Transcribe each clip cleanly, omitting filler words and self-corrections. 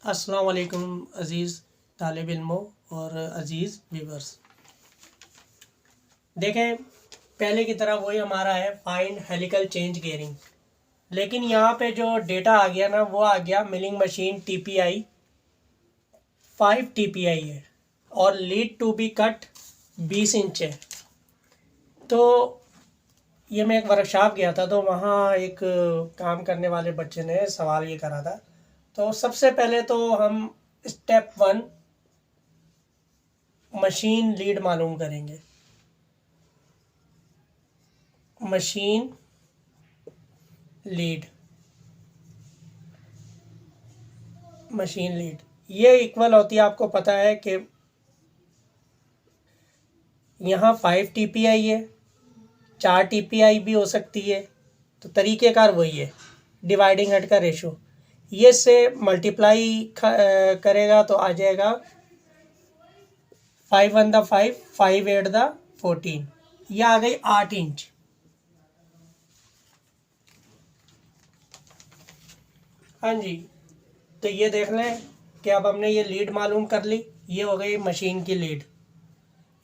अस्सलाम वालेकुम अज़ीज़ तालिब इल्मों और अज़ीज़ व्यूवर्स। देखें, पहले की तरह वही हमारा है फाइंड हेलिकल चेंज गेयरिंग, लेकिन यहाँ पे जो डेटा आ गया ना वो आ गया मिलिंग मशीन TPI 5 TPI है और lead to be cut 20 inch है। तो ये मैं एक वर्कशॉप गया था तो वहाँ एक काम करने वाले बच्चे ने सवाल ये करा था। तो सबसे पहले तो हम स्टेप 1 मशीन लीड मालूम करेंगे। मशीन लीड ये इक्वल होती है, आपको पता है कि यहाँ 5 TPI है, 4 TPI भी हो सकती है। तो तरीक़ेकार वही है, डिवाइडिंग हेड का रेशो। ये से मल्टीप्लाई करेगा तो आ जाएगा 5 1 द 5, 5 8 द 14। यह आ गई 8 इंच। हाँ जी, तो ये देख लें कि अब हमने ये लीड मालूम कर ली। ये हो गई मशीन की लीड।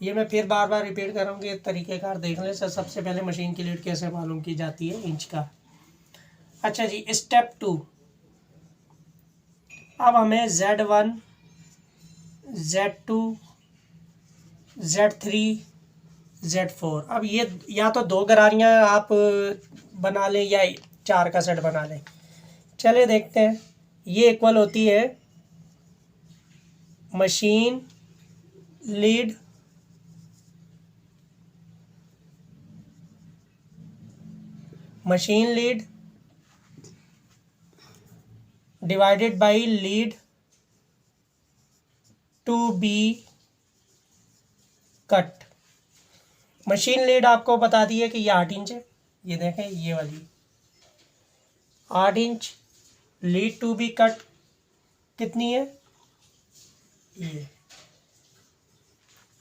ये मैं फिर बार बार रिपीट कर रहा हूँ कि तरीक़ेकार देख लें। सबसे पहले मशीन की लीड कैसे मालूम की जाती है, इंच का। अच्छा जी, स्टेप 2। अब हमें Z1, Z2, Z3, Z4, अब ये या तो 2 गरारियाँ आप बना लें या 4 का सेट बना लें। चले देखते हैं। ये इक्वल होती है machine lead divided by lead to be cut. Machine lead आपको बता दी है कि ये 8 इंच है। ये देखें, ये वाली 8 inch. Lead to be cut कितनी है, ये।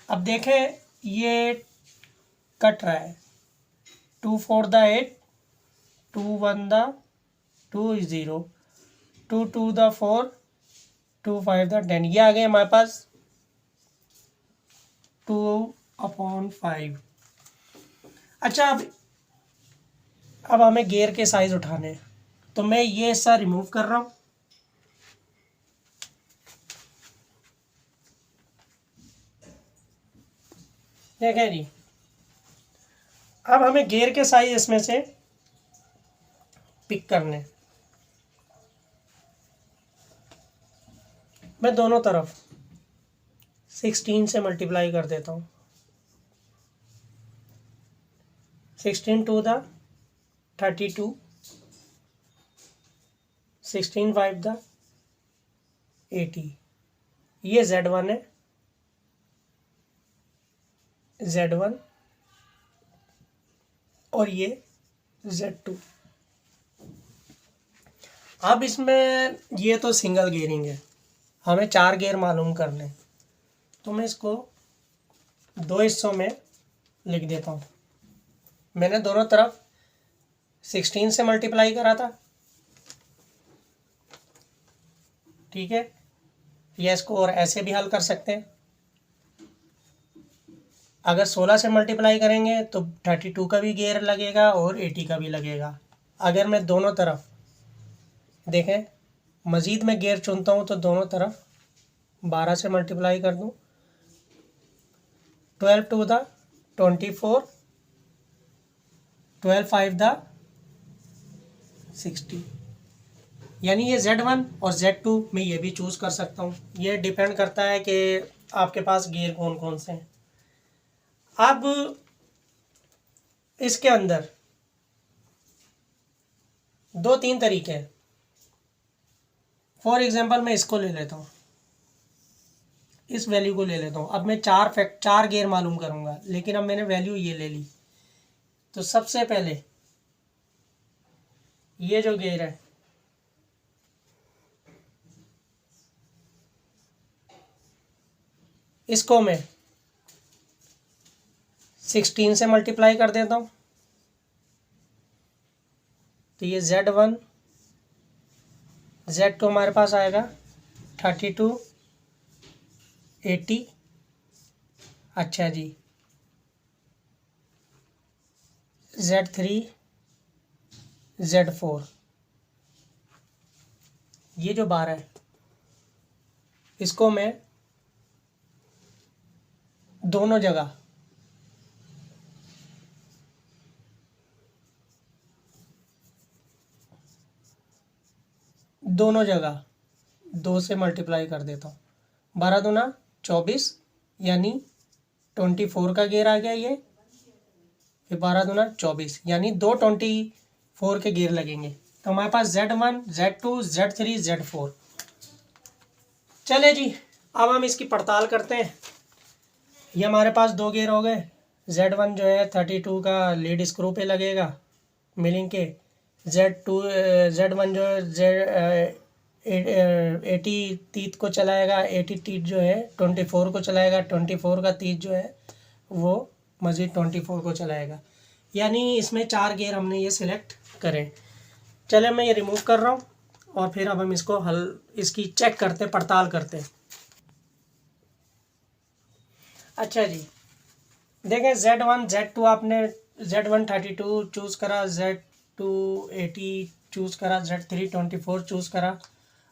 अब देखें, ये कट रहा है 2 4 द 8, 2 1 द 2 0, 2 2 द 4, 2 5 द 10। ये आ गए हमारे पास 2/5। अच्छा, अब हमें गियर के साइज उठाने हैं, तो मैं ये हिस्सा रिमूव कर रहा हूँ। देखें जी, अब हमें गियर के साइज इसमें से पिक करने। मैं दोनों तरफ 16 से मल्टीप्लाई कर देता हूँ। 16 2 द 32, 16 5 द 80। ये Z1 है, Z1, और ये Z2। अब इसमें ये तो सिंगल गियरिंग है, हमें 4 गियर मालूम करने। तो मैं इसको 2 हिस्सों में लिख देता हूँ। मैंने दोनों तरफ 16 से मल्टीप्लाई करा था, ठीक है। या इसको और ऐसे भी हल कर सकते हैं। अगर 16 से मल्टीप्लाई करेंगे तो 32 का भी गियर लगेगा और 80 का भी लगेगा। अगर मैं दोनों तरफ देखें, मज़ीद मैं गियर चुनता हूँ तो दोनों तरफ 12 से मल्टीप्लाई कर दूँ। 12 2 द 24, 12 5 द 60। यानी ये Z1 और Z2 मैं ये भी चूज़ कर सकता हूँ। ये डिपेंड करता है कि आपके पास गियर कौन कौन से हैं। अब इसके अंदर 2-3 तरीके हैं। फॉर एग्जांपल मैं इसको ले लेता हूँ, इस वैल्यू को ले लेता हूँ। अब मैं 4 गियर मालूम करूँगा, लेकिन अब मैंने वैल्यू ये ले ली। तो सबसे पहले ये जो गियर है, इसको मैं 16 से मल्टीप्लाई कर देता हूँ। तो ये Z1 Z2 हमारे पास आएगा 32 80। अच्छा जी, Z3 Z4, ये जो 12 है इसको मैं दोनों जगह दो से मल्टीप्लाई कर देता हूँ। 12 दूना 24, यानी 24 का गेयर आ गया ये। फिर 12 दूना 24, यानी दो 24 के गेयर लगेंगे। तो हमारे पास Z1 Z2 Z3 Z4। चले जी, अब हम इसकी पड़ताल करते हैं। ये हमारे पास दो गेयर हो गए। Z1 जो है 32 का लीड स्क्रू पे लगेगा मिलिंग के। Z1 जो है 80 तीत को चलाएगा। 80 तीत जो है 24 को चलाएगा। 24 का तीत जो है वो मज़ीद 24 को चलाएगा। यानी इसमें 4 गियर हमने ये सिलेक्ट करें। चले, मैं ये रिमूव कर रहा हूँ और फिर अब हम इसको इसकी चेक करते, पड़ताल करते। अच्छा जी, देखें Z1 Z2 आपने Z1 32 चूज़ करा, Z2 80 चूज़ करा, Z3 24 चूज़ करा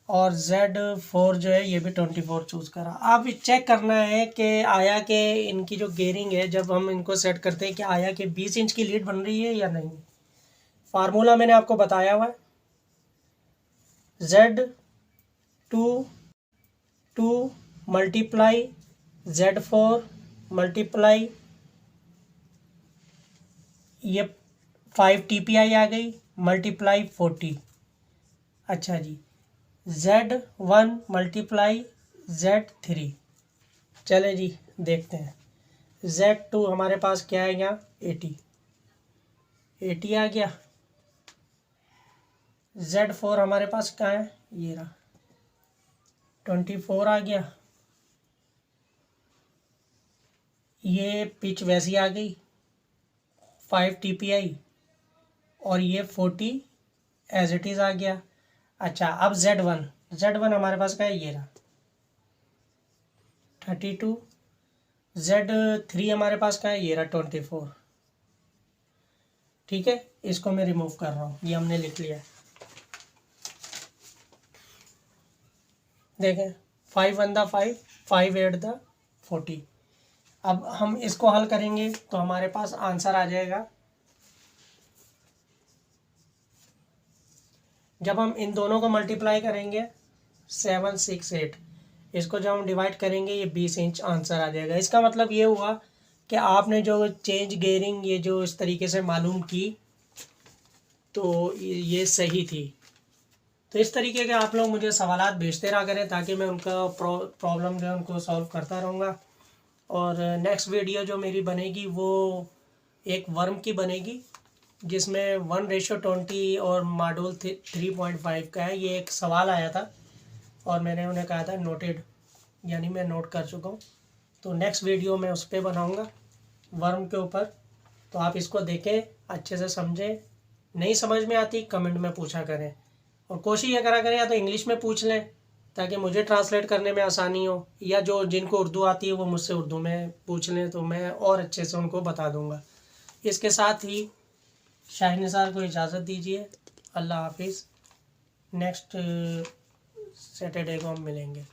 और Z4 जो है ये भी 24 चूज़ करा। अब चेक करना है कि आया के इनकी जो गेयरिंग है, जब हम इनको सेट करते हैं कि आया के 20 इंच की लीड बन रही है या नहीं। फार्मूला मैंने आपको बताया हुआ है, Z2 मल्टीप्लाई Z4 मल्टीप्लाई ये 5 TPI आ गई मल्टीप्लाई 40। अच्छा जी, Z1 मल्टीप्लाई Z3। चले जी देखते हैं। Z2 हमारे पास क्या है यहाँ 80 आ गया। Z4 हमारे पास क्या है, ये रहा 24 आ गया। ये पिच वैसी आ गई 5 TPI और ये 40 एज इट इज़ आ गया। अच्छा, अब Z1 हमारे पास क्या है, ये रहा 32। Z3 हमारे पास क्या है, ये रहा 24। ठीक है, इसको मैं रिमूव कर रहा हूँ, ये हमने लिख लिया है। देखें 5 1 5, 5 8 40। अब हम इसको हल करेंगे तो हमारे पास आंसर आ जाएगा। जब हम इन दोनों को मल्टीप्लाई करेंगे 7 6 8, इसको जब हम डिवाइड करेंगे ये 20 इंच आंसर आ जाएगा। इसका मतलब ये हुआ कि आपने जो चेंज गेयरिंग ये जो इस तरीके से मालूम की तो ये सही थी। तो इस तरीके के आप लोग मुझे सवालात भेजते रहा करें ताकि मैं उनका प्रॉब्लम जो है उनको सॉल्व करता रहूँगा। और नेक्स्ट वीडियो जो मेरी बनेगी वो एक वर्म की बनेगी जिसमें 1:20 और मॉड्यूल 3.5 का है। ये एक सवाल आया था और मैंने उन्हें कहा था नोटेड, यानी मैं नोट कर चुका हूँ। तो नेक्स्ट वीडियो मैं उस पर बनाऊँगा वर्म के ऊपर। तो आप इसको देखें, अच्छे से समझें। नहीं समझ में आती कमेंट में पूछा करें और कोशिश ये करा करें या तो इंग्लिश में पूछ लें ताकि मुझे ट्रांसलेट करने में आसानी हो, या जो जिनको उर्दू आती है वो मुझसे उर्दू में पूछ लें तो मैं और अच्छे से उनको बता दूंगा। इसके साथ ही शाहीन निसार को इजाज़त दीजिए। अल्लाह हाफिज़। नेक्स्ट सैटरडे को हम मिलेंगे।